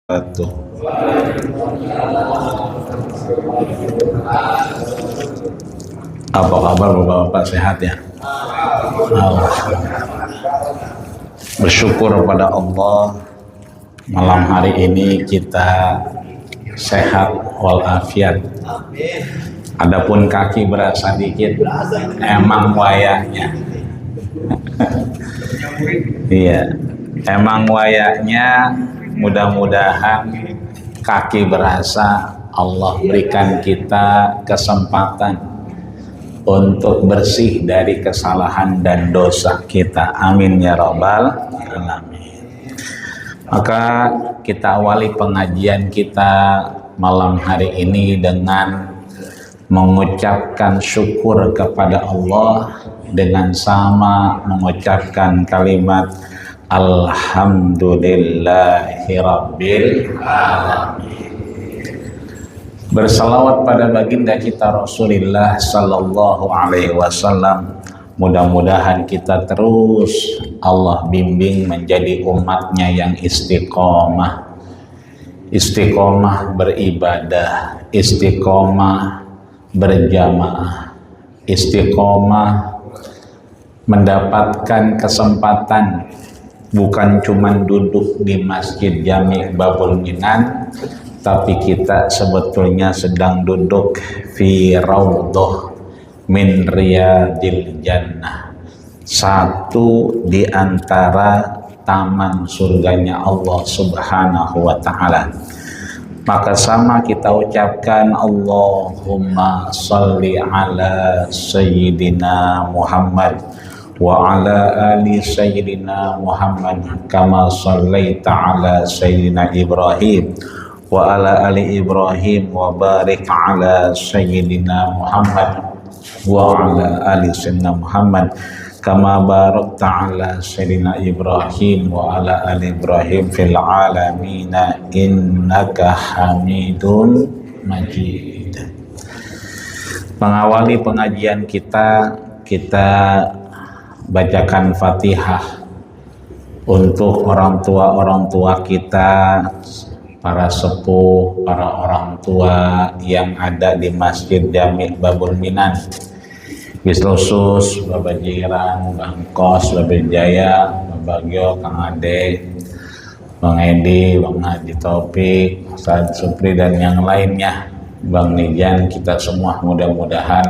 Wabarakatuh. Apa kabar Bapak-bapak, sehat ya? Bersyukur pada Allah, malam hari ini kita sehat walafiat. Adapun kaki berasa dikit, emang wayahnya. Iya, emang wayahnya. Mudah-mudahan kaki berasa, Allah berikan kita kesempatan untuk bersih dari kesalahan dan dosa kita. Amin ya rabbal alamin. Maka kita awali pengajian kita malam hari ini dengan mengucapkan syukur kepada Allah dengan sama mengucapkan kalimat Alhamdulillahirabbil alamin. Bersalawat pada baginda kita Rasulullah sallallahu alaihi wasallam. Mudah-mudahan kita terus Allah bimbing menjadi umatnya yang istiqomah. Istiqomah beribadah, istiqomah berjamaah, istiqomah mendapatkan kesempatan bukan cuma duduk di Masjid Jami' Babul Minan, tapi kita sebetulnya sedang duduk fi raudhah min riyadil jannah, satu di antara taman surganya Allah Subhanahu wa taala. Maka sama kita ucapkan Allahumma salli ala sayyidina Muhammad wa ala ali sayyidina Muhammad kama sallaita ala sayyidina Ibrahim wa ala ali Ibrahim wa barik ala sayyidina Muhammad wa ala ali sayyidina Muhammad kama barakta ala sayyidina Ibrahim wa ala ali Ibrahim fil alamin innaka Hamidun Majid. Mengawali pengajian kita bacakan Fatihah untuk orang tua kita, para sepuh, para orang tua yang ada di Masjid Jami' Babul Minan. Khusus Bapak Jiran, Bang Kos, Bapak Jaya, Bapak Gyo, Kang Ade, Bang Edi, Bang Haji Taufik, Ustaz Supri dan yang lainnya, Bang Nijan, kita semua mudah-mudahan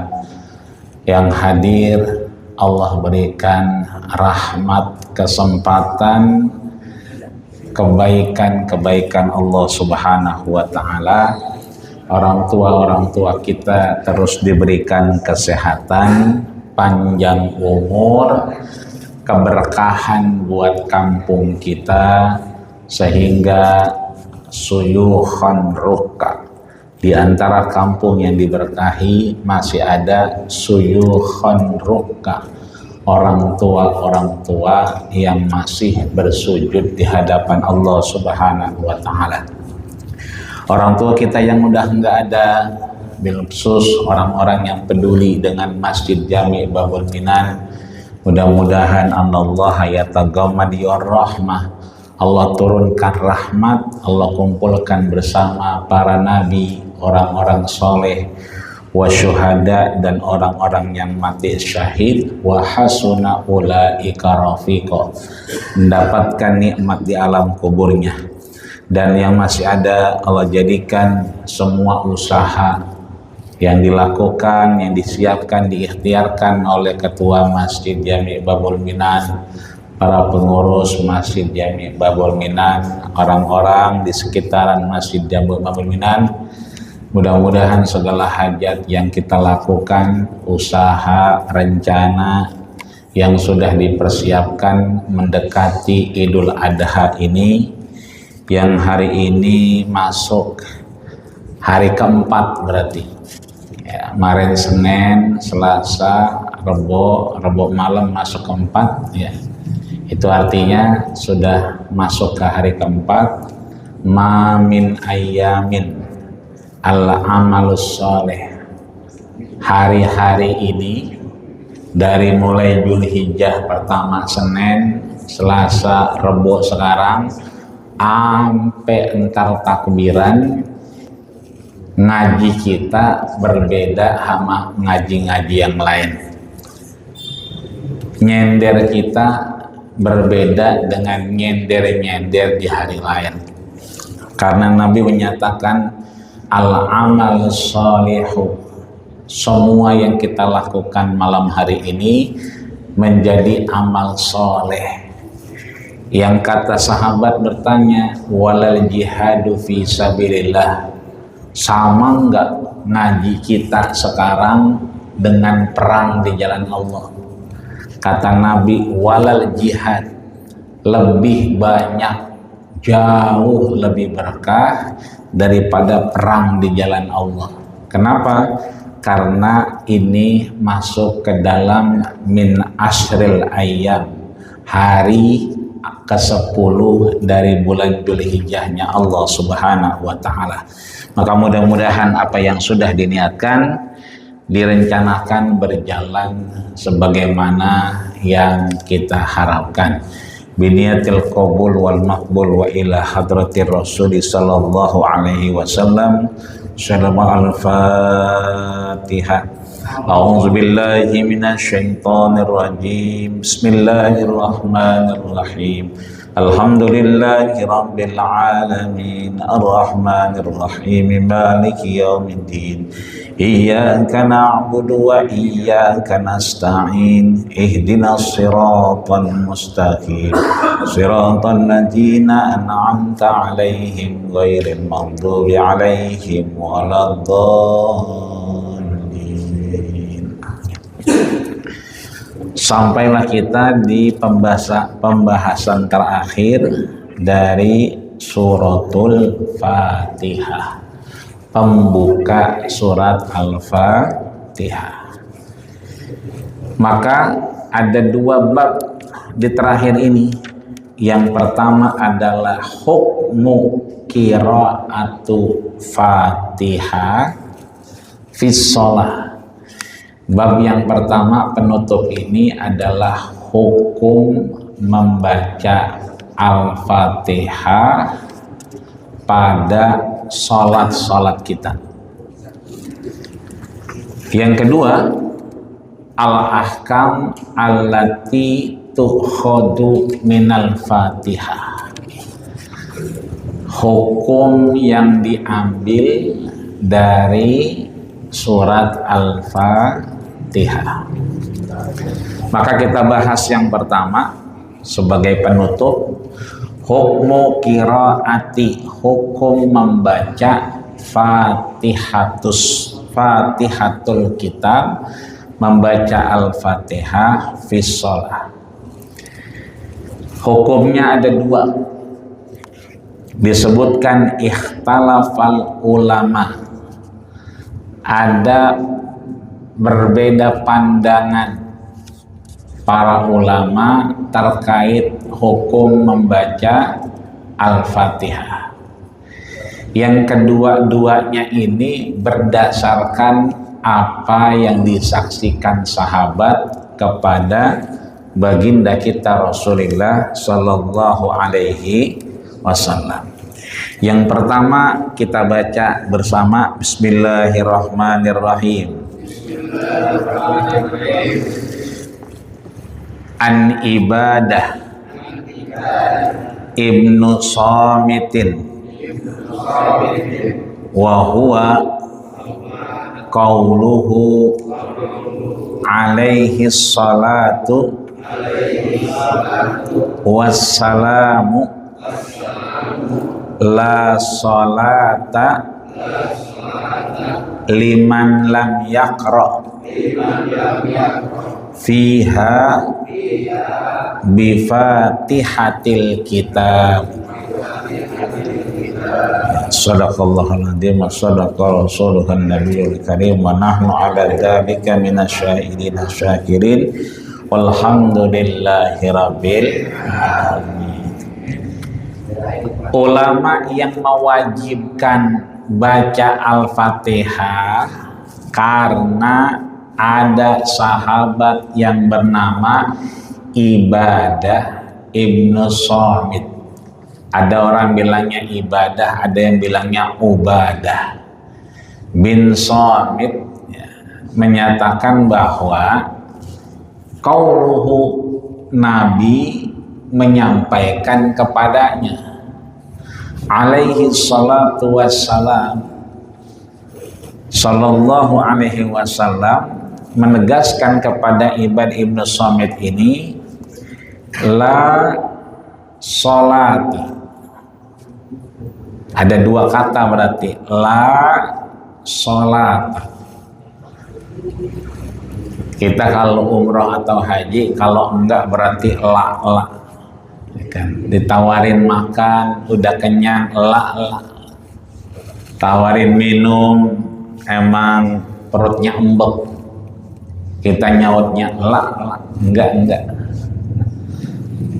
yang hadir Allah berikan rahmat, kesempatan, kebaikan Allah Subhanahu wa taala. Orang tua kita terus diberikan kesehatan, panjang umur, keberkahan buat kampung kita, sehingga suyuhan rukka. Di antara kampung yang diberkahi masih ada suyuhan rukka, orang tua yang masih bersujud di hadapan Allah Subhanahu wa taala. Orang tua kita yang udah enggak ada, bil khusus orang-orang yang peduli dengan Masjid Jami' Babul Minan, mudah-mudahan Allah yataghammadi rahmah, Allah turunkan rahmat, Allah kumpulkan bersama para nabi, orang-orang soleh, wasyuhada dan orang-orang yang mati syahid, wa hasuna ulaika rafiqa, mendapatkan nikmat di alam kuburnya. Dan yang masih ada, Allah jadikan semua usaha yang dilakukan, yang disiapkan, diikhtiarkan oleh Ketua Masjid Jami' Babul Minan, para pengurus Masjid Jami' Babul Minan, orang-orang di sekitaran Masjid Jami' Babul Minan, mudah-mudahan segala hajat yang kita lakukan, usaha, rencana yang sudah dipersiapkan mendekati Idul Adha ini, yang hari ini masuk hari keempat berarti ya, kemarin Senin, Selasa, Rebo malam masuk keempat ya. Itu artinya sudah masuk ke hari keempat. Ma min ayyamin al-amalus soleh, hari-hari ini dari mulai Zulhijjah pertama Senin, Selasa, Rebo sekarang ampe entar takbiran ngaji kita berbeda sama ngaji-ngaji yang lain. Nyender kita berbeda dengan nyender-nyender di hari lain. Karena Nabi menyatakan al-amal sholihu, semua yang kita lakukan malam hari ini menjadi amal soleh. Yang kata sahabat bertanya, walal jihadu fi sabilillah, sama enggak ngaji kita sekarang dengan perang di jalan Allah? Kata Nabi, walal jihad, lebih banyak, jauh lebih berkah daripada perang di jalan Allah. Kenapa? Karena ini masuk ke dalam min ashril ayyam, hari ke-10 dari bulan Dzulhijjahnya Allah Subhanahu wa taala. Maka mudah-mudahan apa yang sudah diniatkan direncanakan berjalan sebagaimana yang kita harapkan. Biniyatil qabul wal maqbul wa ila hadratir rasul sallallahu alaihi wasallam. Shallallahu al-Fatihah. A'udzu billahi minasy syaithanir rajim. Bismillahirrahmanirrahim. Alhamdulillahi rabbil alamin. Arrahmanir rahim. Maliki yaumiddin. Iyyaka na'budu wa iyyaka nasta'in. Ihdinas siratal mustaqim. Siratal ladzina an'amta 'alaihim ghairil maghdubi 'alaihim waladdallin. Sampailah kita di pembahasan terakhir dari suratul Fatihah, pembuka surat Al-Fatihah. Maka ada dua bab di terakhir ini. Yang pertama adalah hukmu qiraatu Fatihah fis shalah. Bab yang pertama penutup ini adalah hukum membaca Al-Fatihah pada salat kita. Yang kedua, al-ahkam allati tukhadu minal Fatihah, hukum yang diambil dari surat Al-Fatihah. Maka kita bahas yang pertama sebagai penutup, hukmu qiraati, hukum membaca Fatihatul Kitab, membaca Al-Fatihah fi shalah. Hukumnya ada dua. Disebutkan ikhtalafal ulama, ada berbeda pandangan para ulama terkait hukum membaca Al-Fatihah. Yang kedua-duanya ini berdasarkan apa yang disaksikan sahabat kepada baginda kita Rasulullah Sallallahu Alaihi Wasallam. Yang pertama kita baca bersama, Bismillahirrahmanirrahim. An Ibadah Ibnu Shamitin wa huwa qauluhu alaihi salatu wassalamu la salata liman lam yaqra fiha bi Fatihatil Kitab. Shadaqallahul adzim wa shadaqa rasuluhun nabiyul karim wa nahnu ala dzalika minasyahidin syakirin walhamdulillahi rabbil alamin. Ulama yang mewajibkan baca Al-Fatihah karena ada sahabat yang bernama Ibadah Ibnu Shamit. Ada orang bilangnya ibadah, ada yang bilangnya ubadah. Bin Samit ya, menyatakan bahwa qauluhu, Nabi menyampaikan kepadanya alaihi salatu wassalam, sallallahu alaihi wasallam, menegaskan kepada Ibad ibnu Samit ini, la sholata. Ada dua kata berarti, la sholata. Kita kalau umroh atau haji, kalau enggak berarti la. Kan ditawarin makan udah kenyang, la. Tawarin minum emang perutnya embek, kita nyautnya la. Enggak.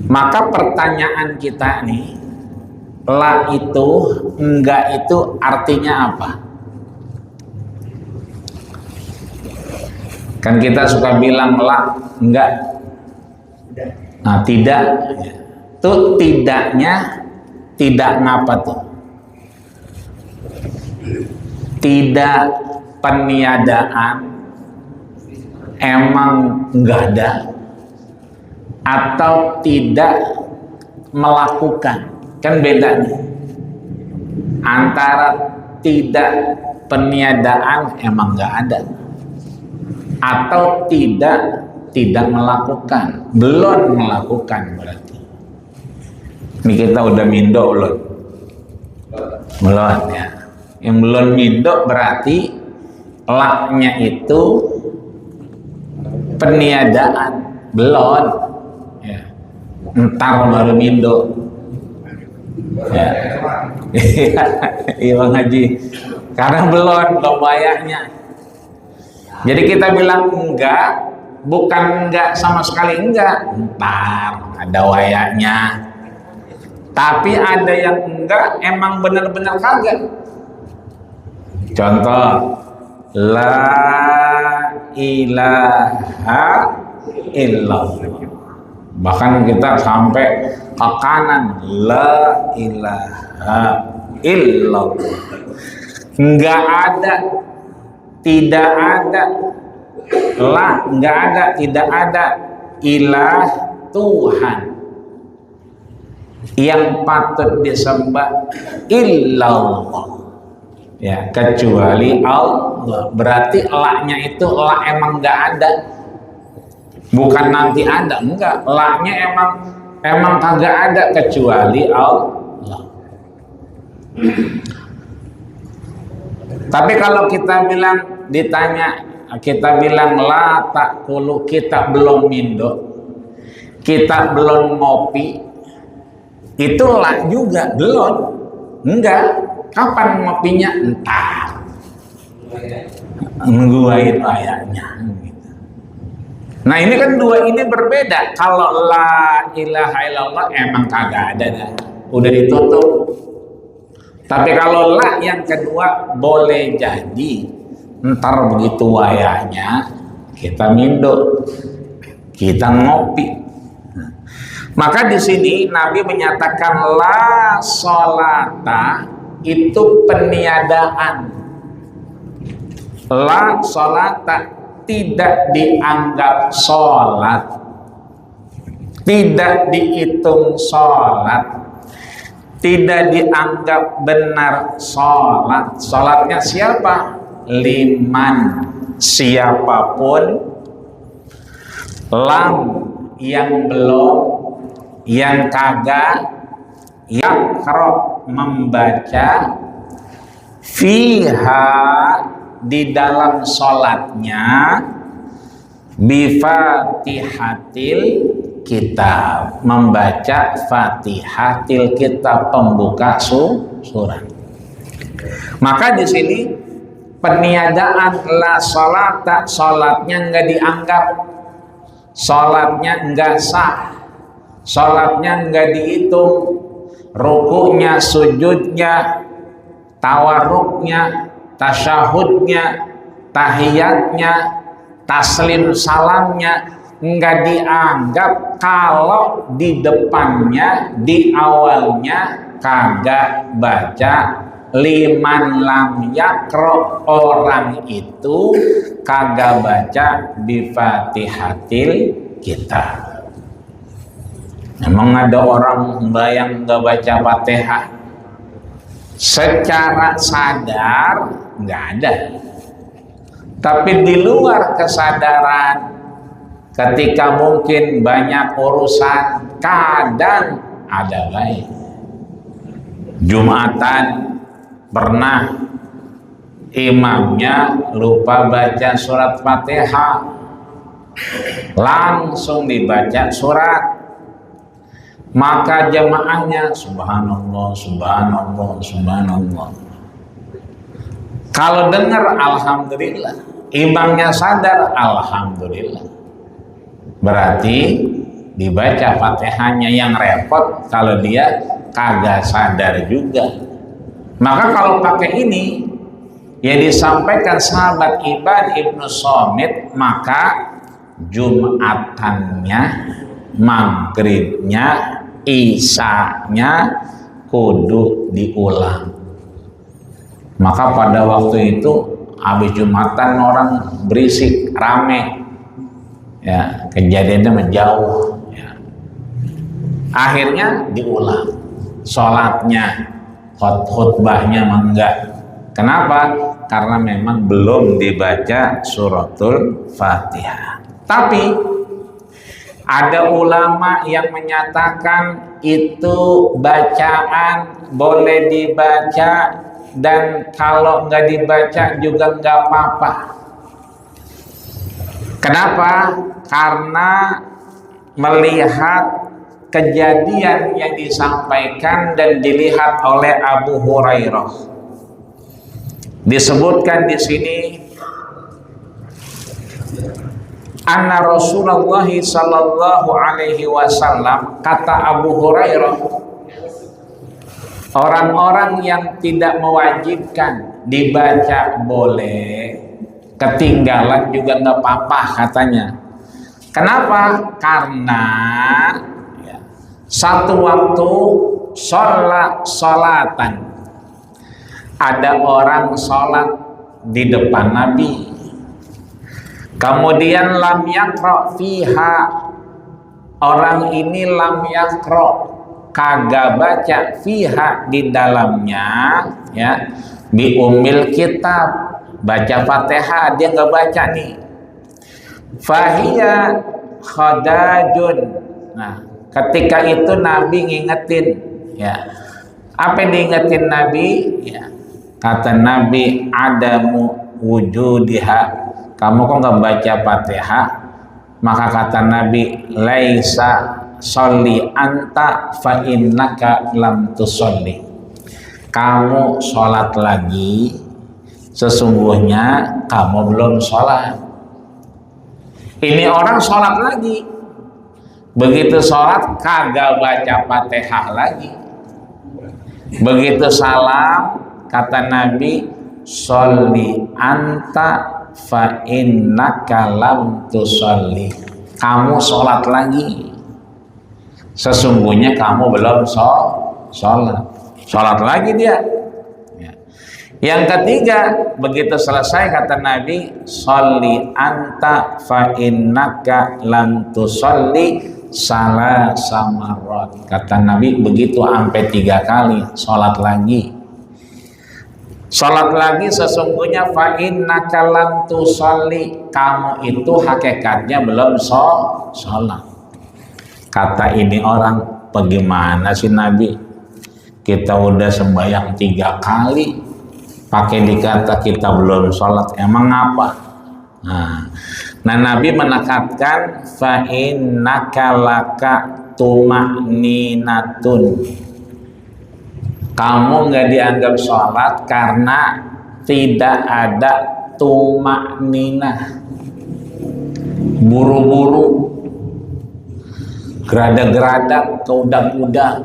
Maka pertanyaan kita nih, la itu, enggak itu artinya apa? Kan kita suka bilang la, enggak. Nah, tidak. Tuh tidaknya, tidak ngapa tuh? Tidak peniadaan, emang enggak ada, atau tidak melakukan. Kan beda nih antara tidak peniadaan, emang nggak ada, atau tidak melakukan, belum melakukan. Berarti ini kita udah mindo belum ya. Yang belum mindo berarti laknya itu peniadaan, belum ya. Ntar baru mindo ya. Iya Bang Haji, karena belum wayahnya. Jadi kita bilang enggak, bukan enggak sama sekali enggak, ntar ada wayahnya. Tapi ada yang enggak emang benar-benar kagak. Contoh, la ilaha illallah. Bahkan kita sampai ke kanan, la ilaha illallah. Enggak ada, tidak ada, la enggak ada, tidak ada, ilah Tuhan yang patut disembah illallah ya, kecuali Allah. Berarti la-nya itu la emang enggak ada, bukan nanti ada, enggak. La-nya emang kagak ada kecuali Allah. Tapi kalau kita bilang, ditanya, kita bilang la takulu, kita belum mindo, kita belum ngopi, itu la juga belum, enggak. Kapan ngopinya? Entar nungguin ayahnya. Nah ini kan dua ini berbeda. Kalau la ilaha illallah emang kagak ada dah, udah ditutup. Tapi kalau la yang kedua boleh jadi ntar begitu wayahnya kita mindo, kita ngopi. Maka di sini Nabi menyatakan la sholata itu peniadaan. La sholata tidak dianggap sholat, tidak dihitung sholat, tidak dianggap benar sholat. Sholatnya siapa? Liman, siapapun. Lam, yang belum, yang kagak, yaqra, membaca, fiha, di dalam sholatnya, bifatihatil kitab, membaca fatihatil kitab, pembuka surat. Maka di sini peniadaan la sholata, sholatnya enggak dianggap, sholatnya enggak sah, sholatnya enggak dihitung, rukunya, sujudnya, tawarruknya, tasyahudnya, tahiyatnya, taslim salamnya, nggak dianggap kalau di depannya, di awalnya kagak baca liman lam yakro, orang itu kagak baca bi Fatihatil Kitab. Emang ada orang yang nggak baca Fatihah secara sadar? Nggak ada. Tapi di luar kesadaran, ketika mungkin banyak urusan, kadang ada baik. Jumatan pernah imamnya lupa baca surat Fatihah, langsung dibaca surat, maka jemaahnya subhanallah, subhanallah, subhanallah. Kalau dengar alhamdulillah, imamnya sadar alhamdulillah, berarti dibaca Fatihahnya. Yang repot kalau dia kagak sadar juga. Maka kalau pakai ini yang disampaikan sahabat Ibad Ibnu Somit, maka Jumatannya, maghribnya, isanya kudu diulang. Maka pada waktu itu habis Jumatan orang berisik, rame, ya, kejadiannya menjauh, ya. Akhirnya diulang sholatnya, khutbahnya enggak. Kenapa? Karena memang belum dibaca suratul Fatihah. Tapi ada ulama yang menyatakan itu bacaan boleh dibaca, dan kalau nggak dibaca juga nggak apa-apa. Kenapa? Karena melihat kejadian yang disampaikan dan dilihat oleh Abu Hurairah. Disebutkan di sini, anna Rasulullah sallallahu alaihi wasallam, kata Abu Hurairah, orang-orang yang tidak mewajibkan dibaca boleh, ketinggalan juga nggak apa-apa katanya. Kenapa? Karena ya, satu waktu solatan, ada orang sholat di depan Nabi, kemudian lam yakro fiha, orang ini lam yakro, kagak baca fiha, di dalamnya, ya, bi umil kitab, baca Fatihah dia nggak baca nih. Fahiya khadajun. Nah, ketika itu Nabi ngingetin, ya, apa yang diingetin Nabi? Ya, kata Nabi, adamu wujudiha, kamu kok nggak baca Fatihah? Maka kata Nabi, laisa sholli anta fa innaka lam tusolli, kamu sholat lagi, sesungguhnya kamu belum sholat. Ini orang sholat lagi, begitu sholat kagak baca Fatihah lagi. Begitu salam, kata Nabi, sholli anta fa innaka lam tusolli, kamu sholat lagi, sesungguhnya kamu belum sholat. Sholat lagi dia. Yang ketiga, begitu selesai kata Nabi, sholli anta fa innaka lam tusolli salasa marrat, kata Nabi begitu sampai 3 kali, sholat lagi. Sholat lagi, sesungguhnya fa innaka lam tusolli, kamu itu hakikatnya belum sholat. Kata ini orang, bagaimana sih Nabi, kita udah sembahyang 3 kali pakai dikata kita belum sholat, emang apa? Nah, Nabi menekankan fa innaka laka tuma'ninatun, kamu nggak dianggap sholat karena tidak ada tuma'ninah, buru-buru, gerada-gerada, keudak-udak,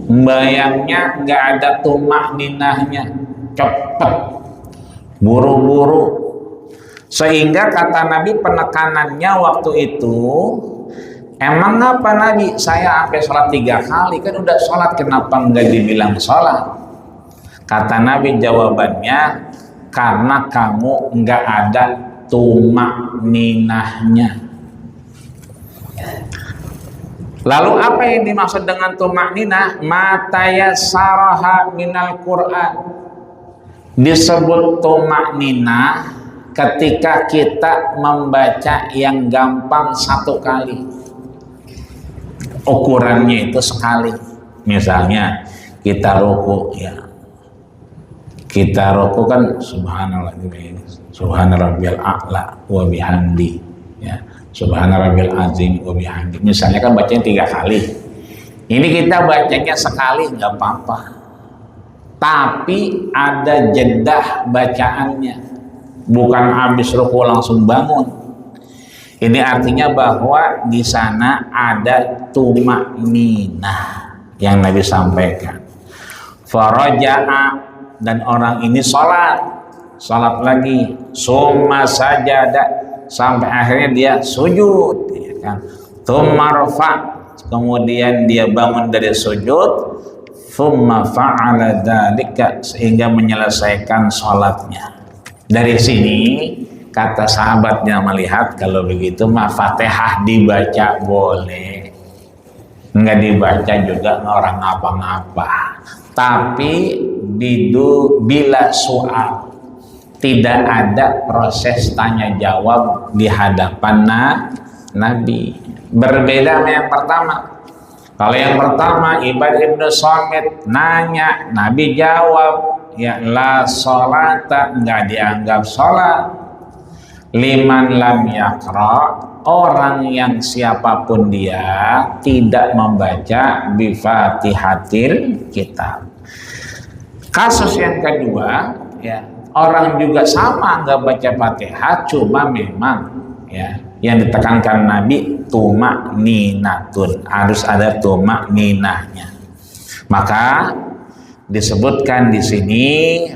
bayangnya nggak ada tumak ninahnya, cepet, buru-buru, Sehingga kata Nabi penekanannya waktu itu, emang apa Nabi? Saya sampai sholat 3 kali, kan udah sholat, kenapa nggak dibilang sholat? Kata Nabi jawabannya, karena kamu nggak ada tumak ninahnya. Lalu apa yang dimaksud dengan tumak ninah? Matayassaraha minal Quran. Disebut tumak ninah ketika kita membaca yang gampang 1 kali. Ukurannya itu sekali. Misalnya kita ruku, ya. Kita ruku kan subhanallah, subhanarabbiyal a'la wa bihamdi, ya. Subhanarabbil azim wa bihamdi. Misalnya kan bacanya 3 kali. Ini kita bacanya sekali nggak apa-apa. Tapi ada jedah bacaannya. Bukan habis ruku langsung bangun. Ini artinya bahwa di sana ada tumak ninah yang Nabi sampaikan. Faraja'a, dan orang ini sholat lagi. Summa sajada, sampai akhirnya dia sujud, ya kan? Tsumma kemudian dia bangun dari sujud, tsumma fa'ala dzalika, sehingga menyelesaikan sholatnya. Dari sini kata sahabatnya melihat kalau begitu mah Fatihah dibaca boleh, nggak dibaca juga orang ngapa-ngapa, tapi bila soal, tidak ada proses tanya jawab di hadapan Nabi. Berbeda sama yang pertama. Kalau yang pertama Ibadah Ibnu Samit nanya, Nabi jawab, ya la sholata, nggak dianggap sholat. Liman lam yakra, orang yang siapapun dia tidak membaca bi Fatihatil kitab. Kasus yang kedua, ya, orang juga sama nggak baca Fatihah, cuma memang, ya, yang ditekankan Nabi tumak ninatun, harus ada tumak ninahnya. Maka disebutkan di sini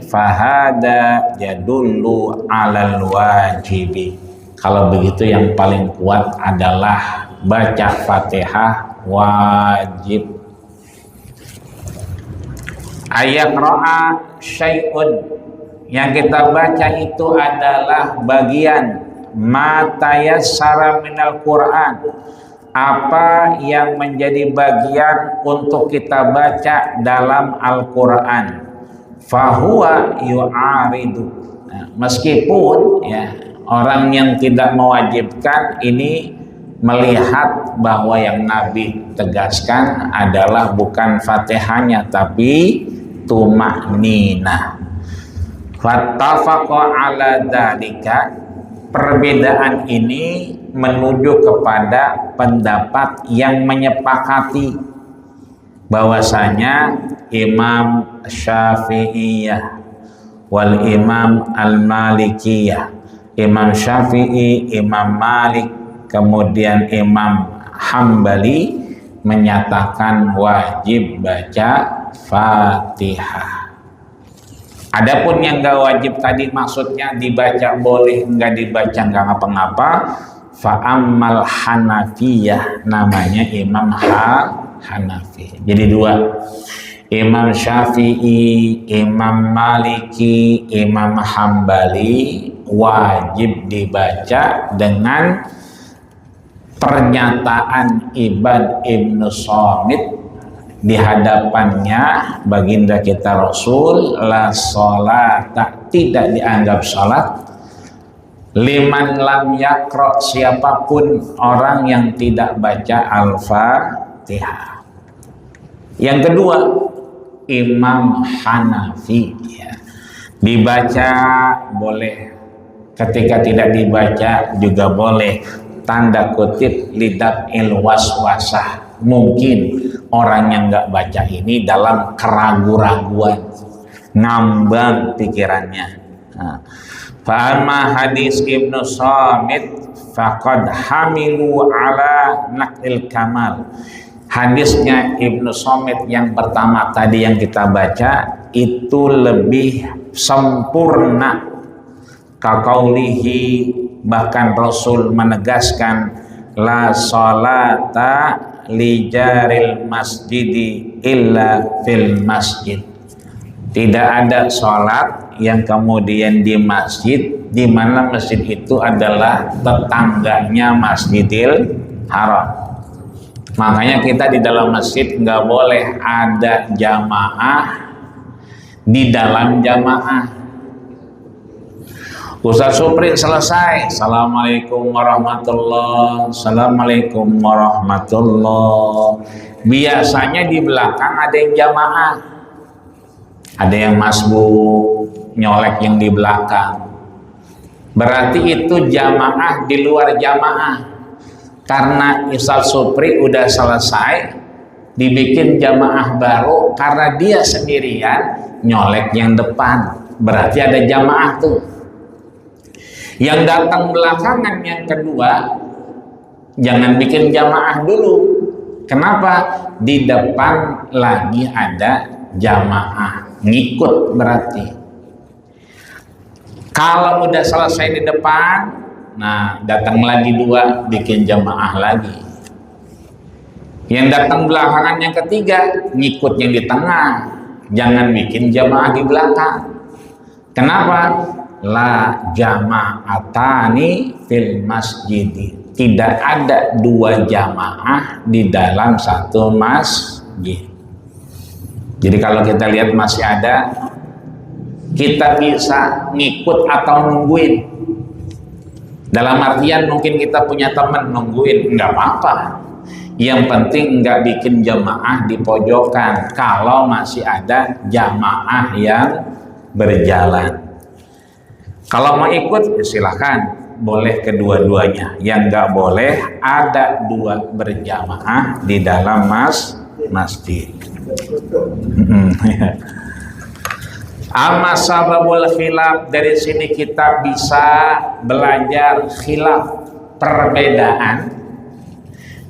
fahada yadullu alal wajibi. Kalau begitu yang paling kuat adalah baca Fatihah wajib. Ayat ro'a syai'un, yang kita baca itu adalah bagian matayassara minal Quran, apa yang menjadi bagian untuk kita baca dalam Al-Quran. Fahuwa yu'aridu, nah, meskipun, ya, orang yang tidak mewajibkan ini melihat bahwa yang Nabi tegaskan adalah bukan Fatihahnya tapi tumak ninah. Fattafaqa ala dzalika, perbedaan ini menuju kepada pendapat yang menyepakati bahwasanya Imam Syafi'iyah wal Imam Al-Malikiyah, Imam Syafi'i, Imam Malik, kemudian Imam Hambali menyatakan wajib baca Fatihah. Adapun yang gak wajib tadi maksudnya dibaca boleh, nggak dibaca nggak ngapa-ngapa. Fa'ammal Hanafiyah, namanya Imam Hanafi. Jadi 2, Imam Syafi'i, Imam Maliki, Imam Hambali wajib dibaca dengan pernyataan Ibad Ibnu Samit di hadapannya baginda kita Rasul, la sholat, tidak dianggap sholat. Liman lam yakro, siapapun orang yang tidak baca Al-Fatihah. Yang kedua Imam Hanafi, ya, dibaca boleh, ketika tidak dibaca juga boleh. Tanda kutip lidat waswasah, mungkin orang yang nggak baca ini dalam keraguan-raguan, ngambang pikirannya. Fa'amma hadis Ibnu Samit faqad hamilu ala naqil kamal. Hadisnya Ibnu Samit yang pertama tadi yang kita baca itu lebih sempurna Kaqaulihi, bahkan Rasul menegaskan, la sholata li jaril masjidi illa fil masjid. Tidak ada sholat yang kemudian di masjid, di mana masjid itu adalah tetangganya Masjidil Haram. Makanya kita di dalam masjid nggak boleh ada jamaah di dalam jamaah. Ustaz Supri selesai, Assalamualaikum warahmatullah, Assalamualaikum warahmatullah. Biasanya di belakang ada yang jamaah, ada yang masbuk, nyolek yang di belakang. Berarti itu jamaah di luar jamaah. Karena Ustaz Supri udah selesai, dibikin jamaah baru karena dia sendirian nyolek yang depan. Berarti ada jamaah tuh. Yang datang belakangan yang kedua, jangan bikin jamaah dulu. Kenapa? Di depan lagi ada jamaah, ngikut berarti. Kalau udah selesai di depan, nah datang lagi dua, bikin jamaah lagi. Yang datang belakangan yang ketiga, ngikut yang di tengah, jangan bikin jamaah di belakang. Kenapa? La jama'atani fil masjidi, tidak ada dua jamaah di dalam satu masjid. Jadi kalau kita lihat masih ada, kita bisa ngikut atau nungguin. Dalam artian mungkin kita punya teman nungguin, nggak apa-apa. Yang penting nggak bikin jamaah di pojokan kalau masih ada jamaah yang berjalan. Kalau mau ikut ya silahkan, boleh kedua-duanya. Yang nggak boleh ada dua berjamaah di dalam masjid. Amma sababul khilaf, dari sini kita bisa belajar khilaf, perbedaan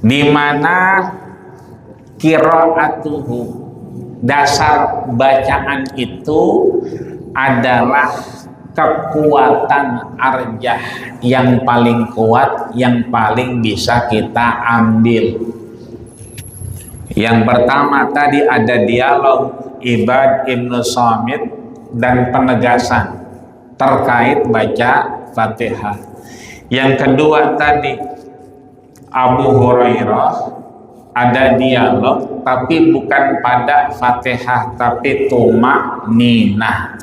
di mana qiraatuhu, dasar bacaan itu adalah kekuatan arjah yang paling kuat, yang paling bisa kita ambil. Yang pertama tadi ada dialog Ibad Ibnu Samit dan penegasan terkait baca Fatihah. Yang kedua tadi Abu Hurairah, ada dialog tapi bukan pada Fatihah tapi tumakninah,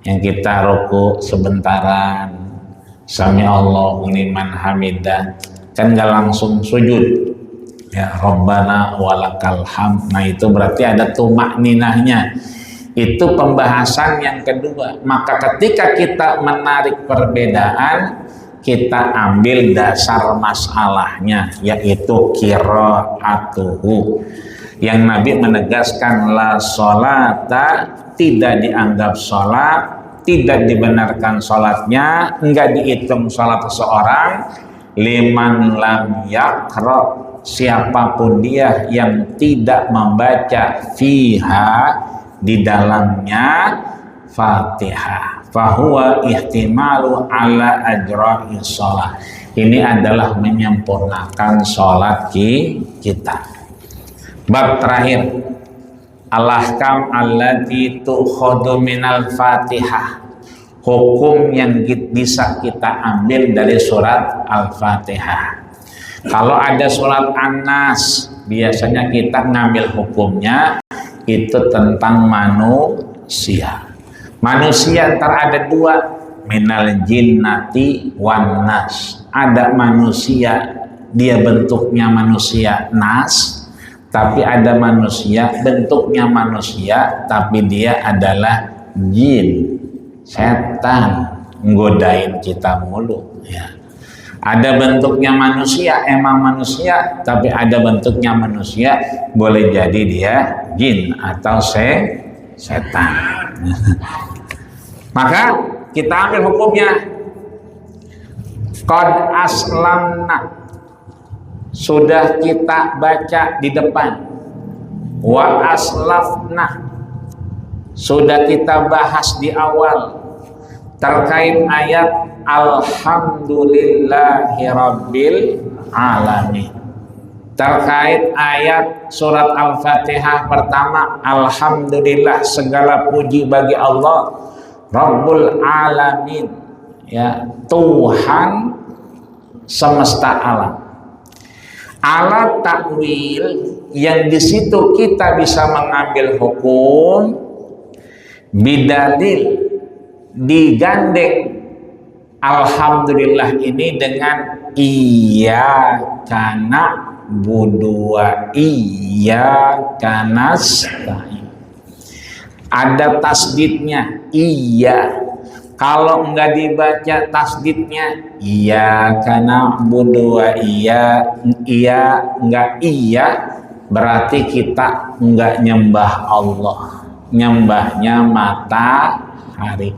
yang kita ruku sebentaran, sami Allahu liman hamidah, kan nggak langsung sujud ya, Rabbana walakal hamd. Nah itu berarti ada tumakninahnya. Itu pembahasan yang kedua. Maka ketika kita menarik perbedaan, kita ambil dasar masalahnya, yaitu qiraatuhu, yang Nabi menegaskan la sholata, tidak dianggap sholat, tidak dibenarkan sholatnya, enggak dihitung sholat seseorang, liman lam yaqra, siapapun dia yang tidak membaca fiha, di dalamnya, Fatihah, fahuwa ihtimalu ala ajra'i sholat. Ini adalah menyempurnakan sholat kita. Bab terakhir, al-ahkam allati tukhadu minal Fatihah, hukum yang bisa kita ambil dari surat Al-Fatihah. Kalau ada surat An-Nas, biasanya kita ngambil hukumnya itu tentang manusia. Manusia ada dua, minal jinnati wan nas. Ada manusia, dia bentuknya manusia nas, tapi ada manusia bentuknya manusia tapi dia adalah jin, setan, nggodain kita mulu ya. Ada bentuknya manusia, emang manusia, tapi ada bentuknya manusia, boleh jadi dia jin atau setan. Maka kita ambil hukumnya, qad aslamna, sudah kita baca di depan, wa aslafna, sudah kita bahas di awal terkait ayat alhamdulillahirabbil alamin. Terkait ayat surat Al-Fatihah pertama, alhamdulillah, segala puji bagi Allah Rabbul alamin, ya, Tuhan semesta alam. Alat takwil yang di situ kita bisa mengambil hukum bidalil, digandeng alhamdulillah ini dengan iyyaka na'budu wa iyyaka nasta'in. Ada tasdidnya iya. Kalau enggak dibaca tasdidnya iyyaka na'budu wa enggak iya, berarti kita enggak nyembah Allah, nyembahnya matahari.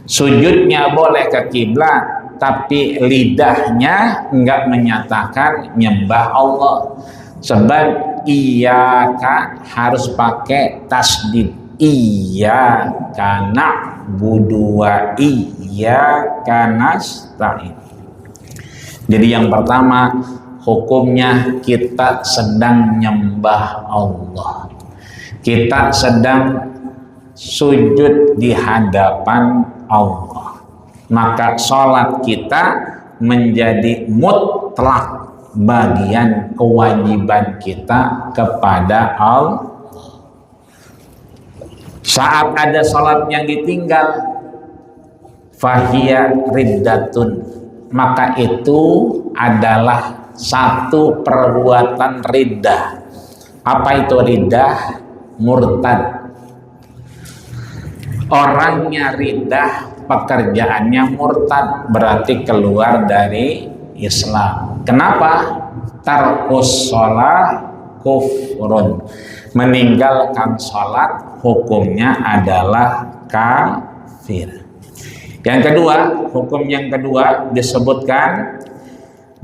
Sujudnya boleh ke kiblat, tapi lidahnya enggak menyatakan nyembah Allah. Sebab iyyaka harus pakai tasdid, iyyaka na'budu wa iyyaka nasta'in. Jadi yang pertama, hukumnya kita sedang nyembah Allah, kita sedang sujud di hadapan Allah, maka sholat kita menjadi mutlak bagian kewajiban kita kepada Allah. Saat ada sholat yang ditinggal, fahiya riddatun, maka itu adalah satu perbuatan riddah. Apa itu riddah? Murtad. Orangnya riddah, pekerjaannya murtad, berarti keluar dari Islam. Kenapa? Tarkus sholat kufrun, meninggalkan sholat hukumnya adalah kafir. Yang kedua, hukum yang kedua disebutkan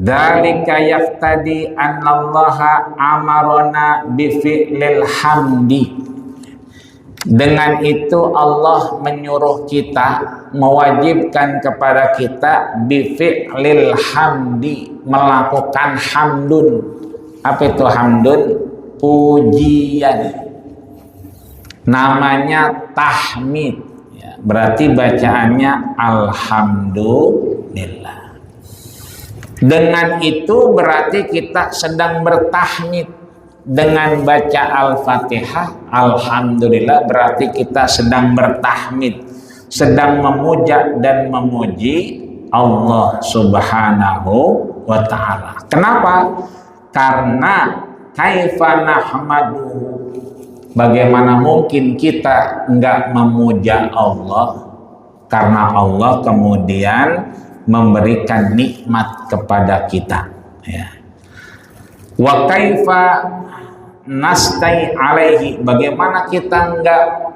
dzalika yaqtadi annallaha amarona bi fi'lil hamdi. Dengan itu Allah menyuruh kita, mewajibkan kepada kita bi fi'lil hamdi, melakukan hamdun. Apa itu hamdun? Pujian. Namanya tahmid, ya, berarti bacaannya alhamdulillah. Dengan itu berarti kita sedang bertahmid. Dengan baca Al-Fatihah, alhamdulillah, berarti kita sedang bertahmid, sedang memuja dan memuji Allah Subhanahu wa ta'ala. Kenapa? Karena kaifa nahmadu, bagaimana mungkin kita enggak memuja Allah, karena Allah kemudian memberikan nikmat kepada kita, ya. Wa kaifa nastai alaihi, bagaimana kita enggak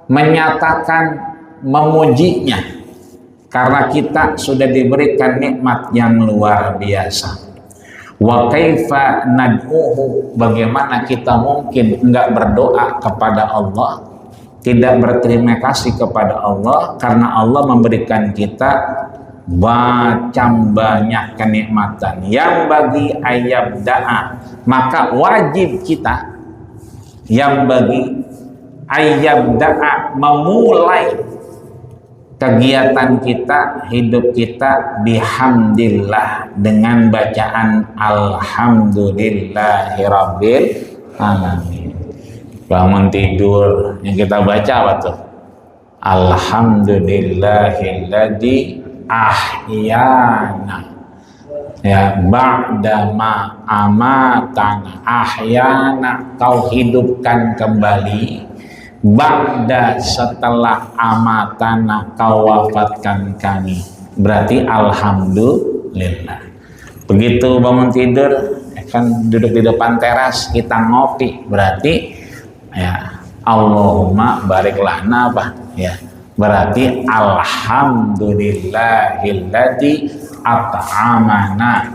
menyatakan memujinya, karena kita sudah diberikan nikmat yang luar biasa. Wa kaifa nad'uhu, bagaimana kita mungkin enggak berdoa kepada Allah, tidak berterima kasih kepada Allah, karena Allah memberikan kita macam banyak kenikmatan. Yang bagi ayyabda'a, maka wajib kita, yang bagi ayyabda'a, memulai kegiatan kita, hidup kita bihamdillah, dengan bacaan alhamdulillahirabbil alamin. Bangun tidur yang kita baca apa tuh? Alhamdulillahilladzi ahyana, ya, ba'dama amatana. Ahyana, kau hidupkan kembali, ba'da, setelah amatana, kau wafatkan kami. Berarti alhamdulillah. Begitu bangun tidur, kan duduk di depan teras, kita ngopi, berarti ya Allahumma barik lana, apa ya, berarti alhamdulillahilladzi at'amana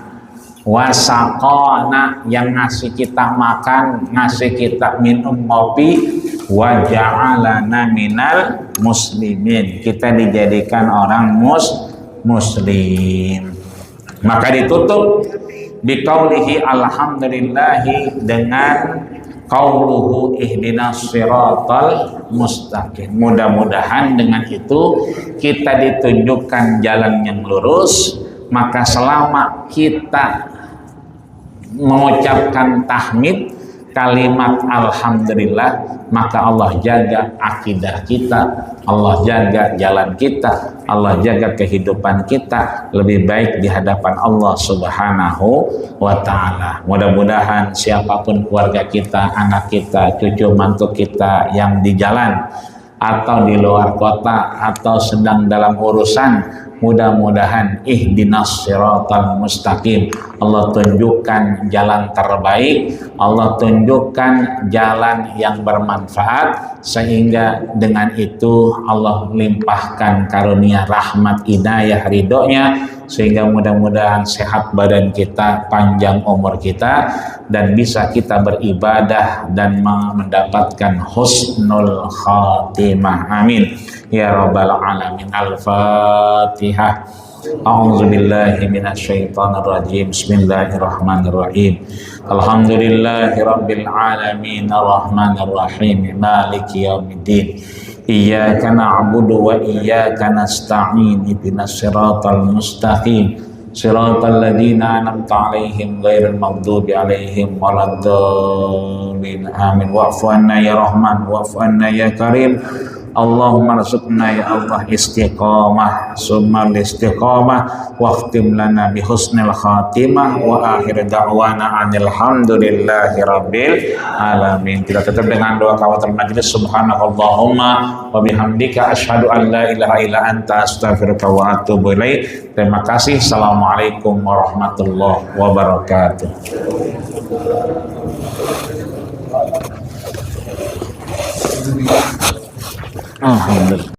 wasaqana, yang ngasih kita makan, ngasih kita minum kopi, wa ja'alana minal muslimin, kita dijadikan orang muslim. Maka ditutup biqaulihi alhamdulillahi dengan qauluhu ihdinas siratal mustaqim. Mudah-mudahan dengan itu kita ditunjukkan jalan yang lurus. Maka selama kita mengucapkan tahmid kalimat alhamdulillah, maka Allah jaga akidah kita, Allah jaga jalan kita, Allah jaga kehidupan kita lebih baik di hadapan Allah Subhanahu wa ta'ala. Mudah-mudahan siapapun keluarga kita, anak kita, cucu mantu kita yang di jalan atau di luar kota atau sedang dalam urusan, mudah-mudahan ihdinas siratal mustaqim, Allah tunjukkan jalan terbaik, Allah tunjukkan jalan yang bermanfaat, sehingga dengan itu Allah limpahkan karunia rahmat hidayah ridhonya, sehingga mudah-mudahan sehat badan kita, panjang umur kita, dan bisa kita beribadah dan mendapatkan husnul khatimah. Amin ya rabbal alamin. Al-Fatihah. A'udzubillahi minasyaitonir rajim. Bismillahirrahmanirrahim. Alhamdulillahi rabbil alamin arrahmanir rahim maliki yaumiddin. Iyyaka na'budu wa iyyaka nasta'in. Ihdinas siratal mustaqim. Siratal ladzina an'amta 'alaihim ghairil maghdubi 'alaihim waladdallin. Amin. Wa'fu 'anna ya Rahman, wa'fu 'anna ya Karim. Allahumma rzuqna ya Allah istiqamah summal istiqamah waqtim lana bi husnil khatimah wa akhir da'wana alhamdulillahi rabbil alamin. Kita tutup dengan doa kawatul majlis. Subhanakallahumma wa bihamdika asyhadu an la ilaha illa anta astaghfiruka wa atubu ilaik. Terima kasih. Assalamualaikum warahmatullahi wabarakatuh. Alhamdulillah.